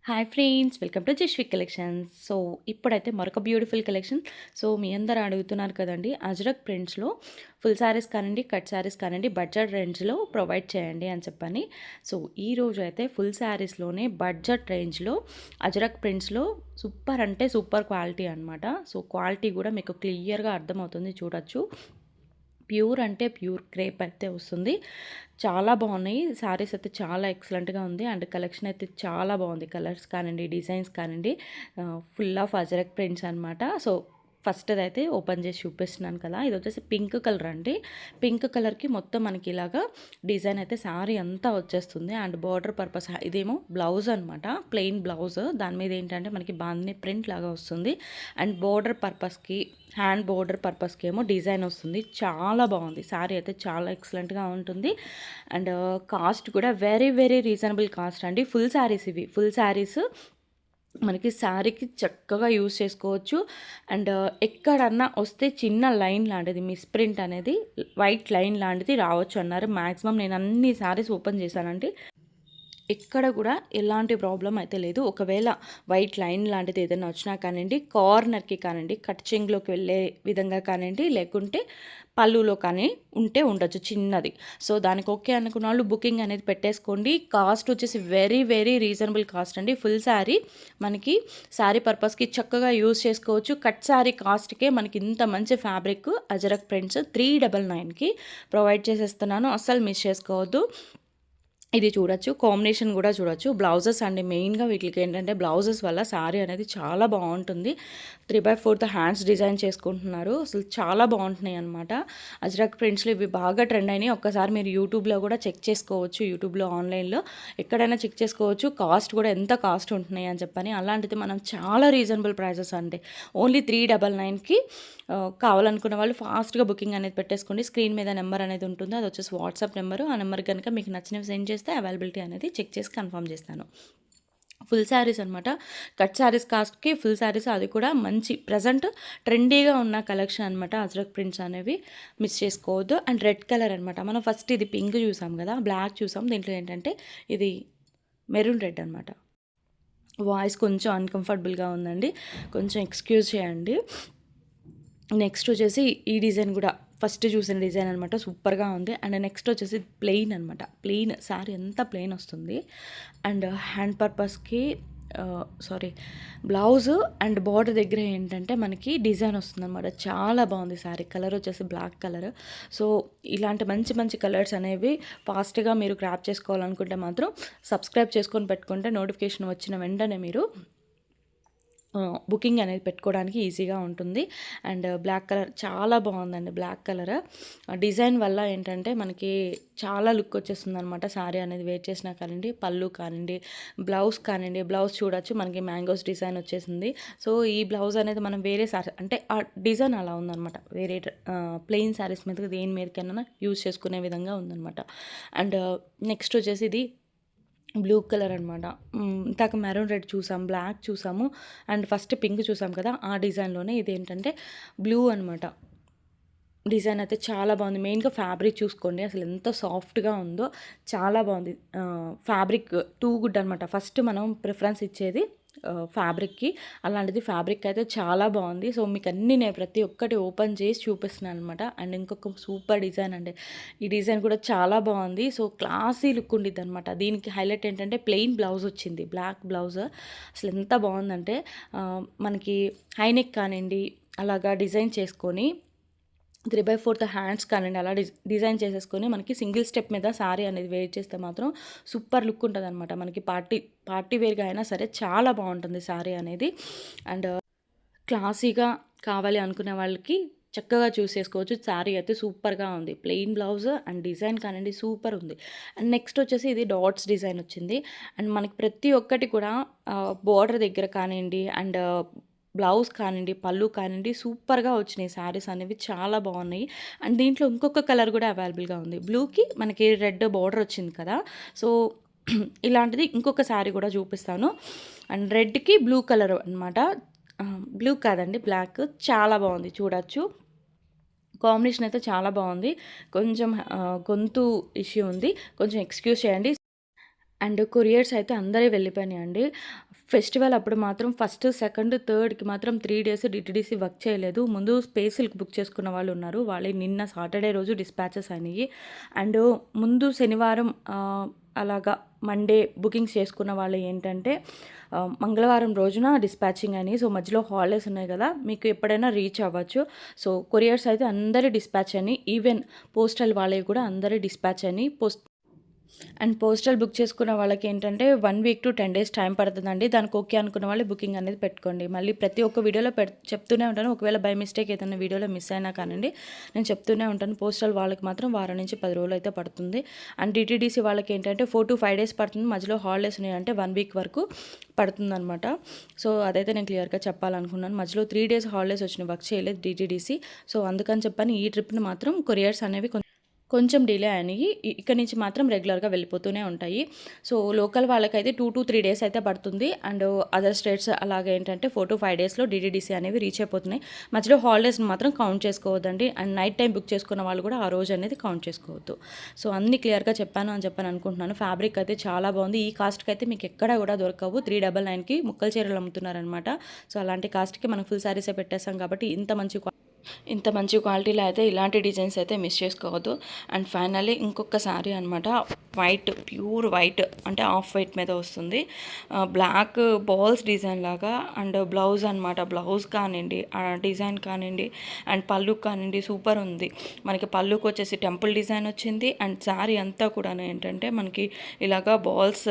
Hi friends, welcome to Jaswik collections. So ఇప్పుడైతే మరొక beautiful collection. So మీ అందరు అడుగుతున్నారు కదండి, అజ్రక్ ప్రింట్స్లో ఫుల్ శారీస్ కానివ్వండి, కట్ శారీస్ కానివ్వండి, బడ్జెట్ రేంజ్లో ప్రొవైడ్ చేయండి అని చెప్పని. సో ఈరోజు అయితే ఫుల్ శారీస్లోనే బడ్జెట్ రేంజ్లో అజ్రక్ ప్రింట్స్లో సూపర్ అంటే సూపర్ క్వాలిటీ అనమాట. సో క్వాలిటీ కూడా మీకు క్లియర్గా అర్థమవుతుంది, చూడొచ్చు. ప్యూర్ అంటే ప్యూర్ క్రేప్ అయితే వస్తుంది. చాలా బాగున్నాయి శారీస్ అయితే, చాలా ఎక్సలెంట్గా ఉంది. అండ్ కలెక్షన్ అయితే చాలా బాగుంది. కలర్స్ కానివ్వండి, డిజైన్స్ కానివ్వండి, ఫుల్ ఆఫ్ అజరక్ ప్రింట్స్ అనమాట. సో ఫస్ట్ అయితే ఓపెన్ చేసి చూపిస్తున్నాను కదా, ఇది వచ్చేసి పింక్ కలర్ అండి. పింక్ కలర్కి మొత్తం మనకి ఇలాగా డిజైన్ అయితే శారీ అంతా వచ్చేస్తుంది. అండ్ బార్డర్ పర్పస్ ఇదేమో బ్లౌజ్ అనమాట, ప్లెయిన్ బ్లౌజ్. దాని మీద ఏంటంటే మనకి బాగానే ప్రింట్ లాగా వస్తుంది. అండ్ బార్డర్ పర్పస్కి, హ్యాండ్ బోర్డర్ పర్పస్కి ఏమో డిజైన్ వస్తుంది. చాలా బాగుంది శారీ అయితే, చాలా ఎక్సలెంట్గా ఉంటుంది. అండ్ కాస్ట్ కూడా వెరీ వెరీ రీజనబుల్ కాస్ట్ అండి. ఫుల్ శారీస్ ఇవి, ఫుల్ శారీస్ మనకి శారీకి చక్కగా యూజ్ చేసుకోవచ్చు. అండ్ ఎక్కడన్నా వస్తే చిన్న లైన్ లాంటిది, మిస్ ప్రింట్ అనేది వైట్ లైన్ లాంటిది రావచ్చు అన్నారు. మ్యాక్సిమం నేను అన్ని శారీస్ ఓపెన్ చేశానండి, ఎక్కడ కూడా ఎలాంటి ప్రాబ్లం అయితే లేదు. ఒకవేళ వైట్ లైన్ లాంటిది ఏదైనా వచ్చినా కానివ్వండి, కార్నర్కి కానివ్వండి, కట్చింగ్లోకి వెళ్ళే విధంగా కానివ్వండి, లేకుంటే పళ్ళులో కానీ ఉంటే ఉండొచ్చు చిన్నది. సో దానికి ఓకే అనుకున్న వాళ్ళు బుకింగ్ అనేది పెట్టేసుకోండి. కాస్ట్ వచ్చేసి వెరీ వెరీ రీజనబుల్ కాస్ట్ అండి. ఫుల్ శారీ మనకి శారీ పర్పస్కి చక్కగా యూజ్ చేసుకోవచ్చు. కట్ శారీ కాస్ట్కే మనకి ఇంత మంచి ఫ్యాబ్రిక్ అజరక్ ప్రింట్స్ 399కి ప్రొవైడ్ చేసేస్తున్నాను. అస్సలు మిస్ చేసుకోవద్దు. ఇది చూడొచ్చు, కాంబినేషన్ కూడా చూడొచ్చు. బ్లౌజెస్ అండి, మెయిన్గా వీటికి ఏంటంటే బ్లౌజెస్ వల్ల శారీ అనేది చాలా బాగుంటుంది. 3/4 హ్యాండ్స్ డిజైన్ చేసుకుంటున్నారు, అసలు చాలా బాగుంటున్నాయి అనమాట. అజ్రక్ ప్రింట్స్లో ఇవి బాగా ట్రెండ్ అయినాయి. ఒక్కసారి మీరు యూట్యూబ్లో కూడా చెక్ చేసుకోవచ్చు, యూట్యూబ్లో ఆన్లైన్లో ఎక్కడైనా చెక్ చేసుకోవచ్చు. కాస్ట్ కూడా ఎంత కాస్ట్ ఉంటున్నాయి అని చెప్పని. అలాంటిది మనం చాలా రీజనబుల్ ప్రైజెస్ అండి. ఓన్లీ 399కి కావాలనుకున్న వాళ్ళు ఫాస్ట్గా బుకింగ్ అనేది పెట్టేసుకోండి. స్క్రీన్ మీద నెంబర్ అనేది ఉంటుంది, అది వచ్చేసి వాట్సాప్ నెంబరు. ఆ నెంబర్ కనుక మీకు నచ్చినవి సెండ్ చేస్తే అవైలబిలిటీ అనేది చెక్ చేసి కన్ఫర్మ్ చేస్తాను. ఫుల్ శారీస్ అనమాట. కట్ శారీస్ కాస్ట్కి ఫుల్ శారీస్, అది కూడా మంచి ప్రజెంట్ ట్రెండీగా ఉన్న కలెక్షన్ అనమాట. అజ్రక్ ప్రింట్స్ అనేవి మిస్ చేసుకోవద్దు. అండ్ రెడ్ కలర్ అనమాట. మనం ఫస్ట్ ఇది పింక్ చూసాం కదా, బ్లాక్ చూసాం. దీంట్లో ఏంటంటే ఇది మెరూన్ రెడ్ అనమాట. వాయిస్ కొంచెం అన్కంఫర్టబుల్గా ఉందండి, కొంచెం ఎక్స్క్యూజ్ చేయండి. నెక్స్ట్ వచ్చేసి ఈ డిజైన్ కూడా ఫస్ట్ చూసిన డిజైన్ అనమాట, సూపర్గా ఉంది. అండ్ నెక్స్ట్ వచ్చేసి ప్లెయిన్ అనమాట. ప్లెయిన్ శారీ ఎంత ప్లెయిన్ వస్తుంది. అండ్ హ్యాండ్ పర్పస్కి బ్లౌజ్ అండ్ బార్డర్ దగ్గర ఏంటంటే మనకి డిజైన్ వస్తుంది అనమాట. చాలా బాగుంది శారీ. కలర్ వచ్చేసి బ్లాక్ కలర్. సో ఇలాంటి మంచి మంచి కలర్స్ అనేవి ఫాస్ట్గా మీరు గ్రాప్ చేసుకోవాలనుకుంటే మాత్రం సబ్స్క్రైబ్ చేసుకొని పెట్టుకుంటే నోటిఫికేషన్ వచ్చిన వెంటనే మీరు బుకింగ్ అనేది పెట్టుకోవడానికి ఈజీగా ఉంటుంది. అండ్ బ్లాక్ కలర్ చాలా బాగుందండి. బ్లాక్ కలర్ డిజైన్ వల్ల ఏంటంటే మనకి చాలా లుక్ వచ్చేస్తుంది అనమాట. శారీ అనేది వేర్ చేసినా కానివ్వండి, పళ్ళు కానివ్వండి, బ్లౌజ్ కానివ్వండి. బ్లౌజ్ చూడొచ్చు, మనకి మ్యాంగోస్ డిజైన్ వచ్చేసింది. సో ఈ బ్లౌజ్ అనేది మనం వేరే శారీ అంటే ఆ డిజైన్ అలా ఉందన్నమాట. వేరే ప్లెయిన్ శారీస్ మీద దేని మీదకైనా యూజ్ చేసుకునే విధంగా ఉందన్నమాట. అండ్ నెక్స్ట్ వచ్చేసి ఇది బ్లూ కలర్ అనమాట. ఇందాక మెరూన్ రెడ్ చూసాం, బ్లాక్ చూసాము, అండ్ ఫస్ట్ పింక్ చూసాం కదా, ఆ డిజైన్లోనే ఇదేంటంటే బ్లూ అనమాట. డిజైన్ అయితే చాలా బాగుంది. మెయిన్గా ఫ్యాబ్రిక్ చూసుకోండి, అసలు ఎంత సాఫ్ట్గా ఉందో, చాలా బాగుంది. ఫ్యాబ్రిక్ టూ గుడ్ అనమాట. ఫస్ట్ మనం ప్రిఫరెన్స్ ఇచ్చేది ఫ్యాబ్రిక్కి. అలాంటిది ఫ్యాబ్రిక్ అయితే చాలా బాగుంది. సో మీకు అన్నీ నేను ప్రతి ఒక్కటి ఓపెన్ చేసి చూపిస్తున్నాను అనమాట. అండ్ ఇంకొక సూపర్ డిజైన్ అండి, ఈ డిజైన్ కూడా చాలా బాగుంది. సో క్లాసీ లుక్ ఉండిద్ది అనమాట. దీనికి హైలైట్ ఏంటంటే ప్లెయిన్ బ్లౌజ్ వచ్చింది, బ్లాక్ బ్లౌజ్. అసలు ఎంత బాగుందంటే మనకి హైనెక్ కానివ్వండి అలాగా డిజైన్ చేసుకొని 3/4 హ్యాండ్స్ కానివ్వండి అలా డిజైన్ చేసేసుకొని మనకి సింగిల్ స్టెప్ మీద శారీ అనేది వేర్ చేస్తే మాత్రం సూపర్ లుక్ ఉంటుంది అనమాట. మనకి పార్టీ వేర్గా అయినా సరే చాలా బాగుంటుంది శారీ అనేది. అండ్ క్లాసీగా కావాలి అనుకునే వాళ్ళకి చక్కగా చూస్ చేసుకోవచ్చు. శారీ అయితే సూపర్గా ఉంది. ప్లెయిన్ బ్లౌజ్ అండ్ డిజైన్ కానివ్వండి సూపర్ ఉంది. అండ్ నెక్స్ట్ వచ్చేసి ఇది డాట్స్ డిజైన్ వచ్చింది. అండ్ మనకి ప్రతి ఒక్కటి కూడా బోర్డర్ దగ్గర కానివ్వండి, అండ్ బ్లౌజ్ కానివ్వండి, పళ్ళు కానివ్వండి, సూపర్గా వచ్చినాయి. శారీస్ అనేవి చాలా బాగున్నాయి. అండ్ దీంట్లో ఇంకొక కలర్ కూడా అవైలబుల్గా ఉంది. బ్లూకి మనకి రెడ్ బార్డర్ వచ్చింది కదా, సో ఇలాంటిది ఇంకొక శారీ కూడా చూపిస్తాను. అండ్ రెడ్కి బ్లూ కలర్ అనమాట. బ్లూ కాదండి, బ్లాక్. చాలా బాగుంది, చూడొచ్చు. కాంబినేషన్ అయితే చాలా బాగుంది. కొంచెం గొంతు ఇష్యూ ఉంది, కొంచెం ఎక్స్క్యూజ్ చేయండి. అండ్ కొరియర్స్ అయితే అందరే వెళ్ళిపోయినాయండి. ఫెస్టివల్ అప్పుడు మాత్రం ఫస్ట్, సెకండ్, థర్డ్‌కి మాత్రం 3 డేస్ డిటీడీసీ వర్క్ చేయలేదు. ముందు స్పేస్ సిల్క్ బుక్ చేసుకున్న వాళ్ళు ఉన్నారు. వాళ్ళయి నిన్న సాటర్డే రోజు డిస్పాచెస్ అయినాయి. అండ్ ముందు శనివారం అలాగా మండే బుకింగ్స్ చేసుకున్న వాళ్ళు ఏంటంటే మంగళవారం రోజున డిస్పాచింగ్ అయినాయి. సో మధ్యలో హాలిడేస్ ఉన్నాయి కదా, మీకు ఎప్పుడైనా రీచ్ అవ్వచ్చు. సో కొరియర్స్ అయితే అందరి డిస్పాచ్ అని, ఈవెన్ పోస్టల్ వాళ్ళవి కూడా అందరి డిస్పాచ్ అని. అండ్ పోస్టల్ బుక్ చేసుకున్న వాళ్ళకి ఏంటంటే 1 వీక్ టు 10 డేస్ టైం పడుతుందండి. దానికి ఓకే అనుకున్న వాళ్ళు బుకింగ్ అనేది పెట్టుకోండి. మళ్ళీ ప్రతి ఒక్క వీడియోలో చెప్తూనే ఉంటాను. ఒకవేళ బై మిస్టేక్ ఏదైనా వీడియోలో మిస్ అయినా కానండి, నేను చెప్తూనే ఉంటాను. పోస్టల్ వాళ్ళకి మాత్రం వారం నుంచి 10 రోజులు అయితే పడుతుంది. అండ్ డిటీడీసీ వాళ్ళకి ఏంటంటే 4 to 5 డేస్ పడుతుంది. మధ్యలో హాలిడేస్ ఉన్నాయంటే 1 వీక్ వరకు పడుతుందన్నమాట. సో అదైతే నేను క్లియర్గా చెప్పాలనుకున్నాను. మధ్యలో 3 డేస్ హాలిడేస్ వచ్చిన వర్క్ చేయలేదు డిటీడీసీ. సో అందుకని చెప్పని ఈ ట్రిప్ని మాత్రం కొరియర్స్ అనేవి కొంచెం డిలే అయినాయి. ఇక్కడ నుంచి మాత్రం రెగ్యులర్గా వెళ్ళిపోతూనే ఉంటాయి. సో లోకల్ వాళ్ళకైతే 2 to 3 డేస్ అయితే పడుతుంది. అండ్ అదర్ స్టేట్స్ అలాగే ఏంటంటే 4 to 5 డేస్లో డిటీడీసీ అనేవి రీచ్ అయిపోతున్నాయి. మధ్యలో హాలిడేస్ని మాత్రం కౌంట్ చేసుకోవద్దండి. అండ్ నైట్ టైం బుక్ చేసుకున్న వాళ్ళు కూడా ఆ రోజు అనేది కౌంట్ చేసుకోవద్దు. సో అన్ని క్లియర్గా చెప్పాను అని చెప్పని అనుకుంటున్నాను. ఫ్యాబ్రిక్ అయితే చాలా బాగుంది. ఈ కాస్ట్కి అయితే మీకు ఎక్కడ కూడా దొరకవు. 399కి ముక్కల చీరలు అమ్ముతున్నారనమాట. సో అలాంటి కాస్ట్కి మనం ఫుల్ శారీసే పెట్టేస్తాం కాబట్టి ఇంత మంచి క్వాలిటీలో అయితే ఇలాంటి డిజైన్స్ అయితే మిస్ చేసుకోవద్దు. అండ్ ఫైనల్లీ ఇంకొక శారీ అనమాట, వైట్, ప్యూర్ వైట్ అంటే ఆఫ్ వైట్ మీద వస్తుంది. బ్లాక్ బాల్స్ డిజైన్ లాగా. అండ్ బ్లౌజ్ అనమాట, బ్లౌజ్ కానివ్వండి, డిజైన్ కానివ్వండి, అండ్ పళ్ళు కానివ్వండి, సూపర్ ఉంది. మనకి పళ్ళుకి వచ్చేసి టెంపుల్ డిజైన్ వచ్చింది. అండ్ శారీ అంతా కూడా ఏంటంటే మనకి ఇలాగా balls,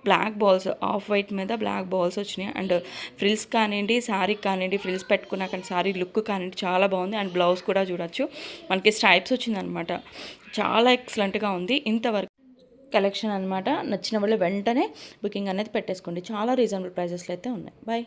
black balls, off white మీద బ్లాక్ బాల్స్ వచ్చినాయి. అండ్ ఫ్రిల్స్ కానివ్వండి, శారీ కానివ్వండి, ఫ్రిల్స్ పెట్టుకున్నా కానీ శారీ లుక్ కానివ్వండి చాలా బాగుంది. అండ్ బ్లౌజ్ కూడా చూడొచ్చు, మనకి స్ట్రైప్స్ వచ్చిందనమాట. చాలా ఎక్సలెంట్గా ఉంది. ఇంతవరకు కలెక్షన్ అనమాట. నచ్చిన వాళ్ళు వెంటనే బుకింగ్ అనేది పెట్టేసుకోండి. చాలా రీజనబుల్ ప్రైజెస్లో అయితే ఉన్నాయి. బాయ్.